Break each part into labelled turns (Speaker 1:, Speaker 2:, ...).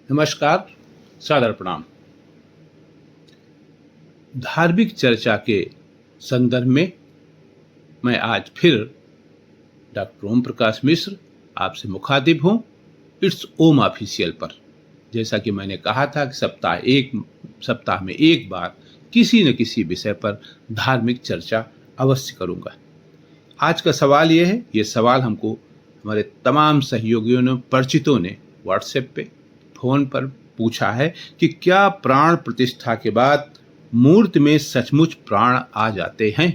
Speaker 1: नमस्कार, सादर प्रणाम। धार्मिक चर्चा के संदर्भ में मैं आज फिर डॉक्टर ओम प्रकाश मिश्र आपसे मुखातिब हूँ इट्स ओम ऑफिशियल पर। जैसा कि मैंने कहा था कि सप्ताह में एक बार किसी न किसी विषय पर धार्मिक चर्चा अवश्य करूँगा। आज का सवाल ये है, ये सवाल हमको हमारे तमाम सहयोगियों ने, परिचितों ने व्हाट्सएप पे, फोन पर पूछा है कि क्या प्राण प्रतिष्ठा के बाद मूर्ति में सचमुच प्राण आ जाते हैं।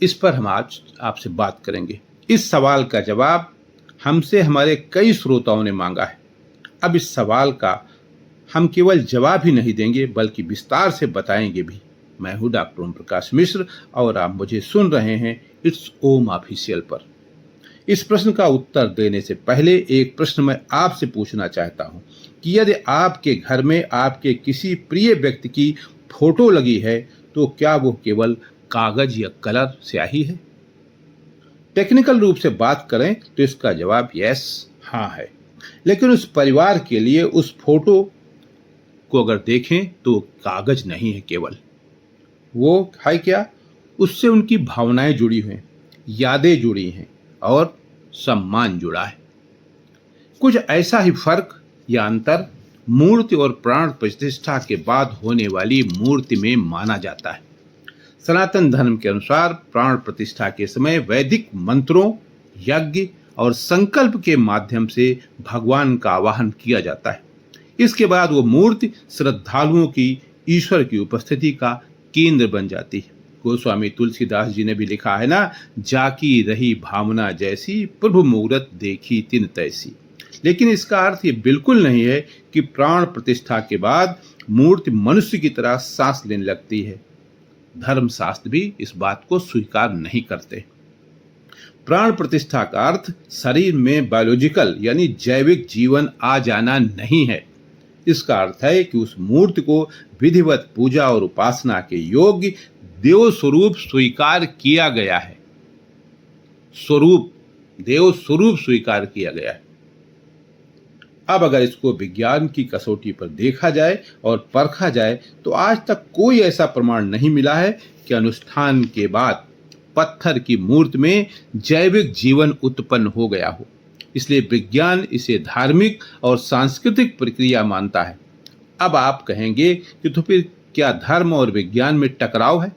Speaker 1: इस पर हम आज आपसे बात करेंगे। इस सवाल का जवाब हमसे हमारे कई श्रोताओं ने मांगा है। अब इस सवाल का हम केवल जवाब ही नहीं देंगे बल्कि विस्तार से बताएंगे भी। मैं हूं डॉक्टर ओम प्रकाश मिश्र और आप मुझे सुन रहे हैं इट्स ओम ऑफिशियल पर। इस प्रश्न का उत्तर देने से पहले एक प्रश्न मैं आपसे पूछना चाहता हूं कि यदि आपके घर में आपके किसी प्रिय व्यक्ति की फोटो लगी है तो क्या वो केवल कागज या कलर स्याही है? टेक्निकल रूप से बात करें तो इसका जवाब यस, हाँ है। लेकिन उस परिवार के लिए उस फोटो को अगर देखें तो कागज नहीं है, केवल वो है क्या, उससे उनकी भावनाएं जुड़ी हुई हैं, यादें जुड़ी हैं और सम्मान जुड़ा है। कुछ ऐसा ही फर्क या अंतर मूर्ति और प्राण प्रतिष्ठा के बाद होने वाली मूर्ति में माना जाता है। सनातन धर्म के अनुसार प्राण प्रतिष्ठा के समय वैदिक मंत्रों, यज्ञ और संकल्प के माध्यम से भगवान का आवाहन किया जाता है। इसके बाद वो मूर्ति श्रद्धालुओं की ईश्वर की उपस्थिति का केंद्र बन जाती है। गोस्वामी तुलसीदास जी ने भी लिखा है ना, जाकी रही भावना जैसी प्रभु मूरत देखी तिन तैसी। लेकिन इसका अर्थ ये बिल्कुल नहीं है कि प्राण प्रतिष्ठा के बाद मूर्ति मनुष्य की तरह सांस लेने लगती है। धर्मशास्त्र भी इस बात को स्वीकार नहीं करते। प्राण प्रतिष्ठा का अर्थ शरीर में बायोलॉजिकल यानी जैविक जीवन आ जाना नहीं है। इसका अर्थ है कि उस मूर्ति को विधिवत पूजा और उपासना के योग्य देव स्वरूप स्वीकार किया गया है। देव स्वरूप स्वीकार किया गया है। अब अगर इसको विज्ञान की कसौटी पर देखा जाए और परखा जाए तो आज तक कोई ऐसा प्रमाण नहीं मिला है कि अनुष्ठान के बाद पत्थर की मूर्ति में जैविक जीवन उत्पन्न हो गया हो। इसलिए विज्ञान इसे धार्मिक और सांस्कृतिक प्रक्रिया मानता है। अब आप कहेंगे कि तो फिर क्या धर्म और विज्ञान में टकराव है?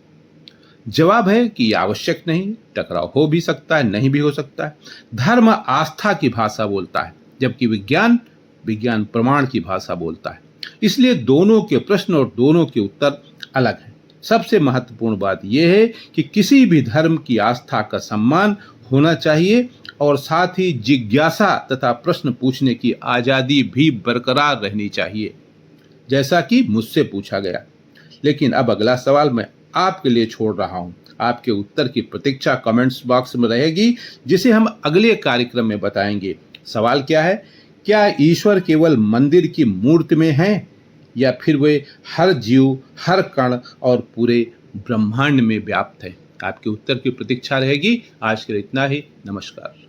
Speaker 1: जवाब है कि आवश्यक नहीं। टकराव हो भी सकता है, नहीं भी हो सकता है। धर्म आस्था की भाषा बोलता है जबकि विज्ञान प्रमाण की भाषा बोलता है। इसलिए दोनों के प्रश्न और दोनों के उत्तर अलग हैं। सबसे महत्वपूर्ण बात यह है कि किसी भी धर्म की आस्था का सम्मान होना चाहिए और साथ ही जिज्ञासा तथा प्रश्न पूछने की आज़ादी भी बरकरार रहनी चाहिए, जैसा कि मुझसे पूछा गया। लेकिन अब अगला सवाल मैं आपके लिए छोड़ रहा हूं। आपके उत्तर की प्रतीक्षा कमेंट्स बॉक्स में रहेगी, जिसे हम अगले कार्यक्रम में बताएंगे। सवाल क्या है? क्या ईश्वर केवल मंदिर की मूर्ति में है या फिर वे हर जीव, हर कण और पूरे ब्रह्मांड में व्याप्त है? आपके उत्तर की प्रतीक्षा रहेगी। आज के लिए इतना ही। नमस्कार।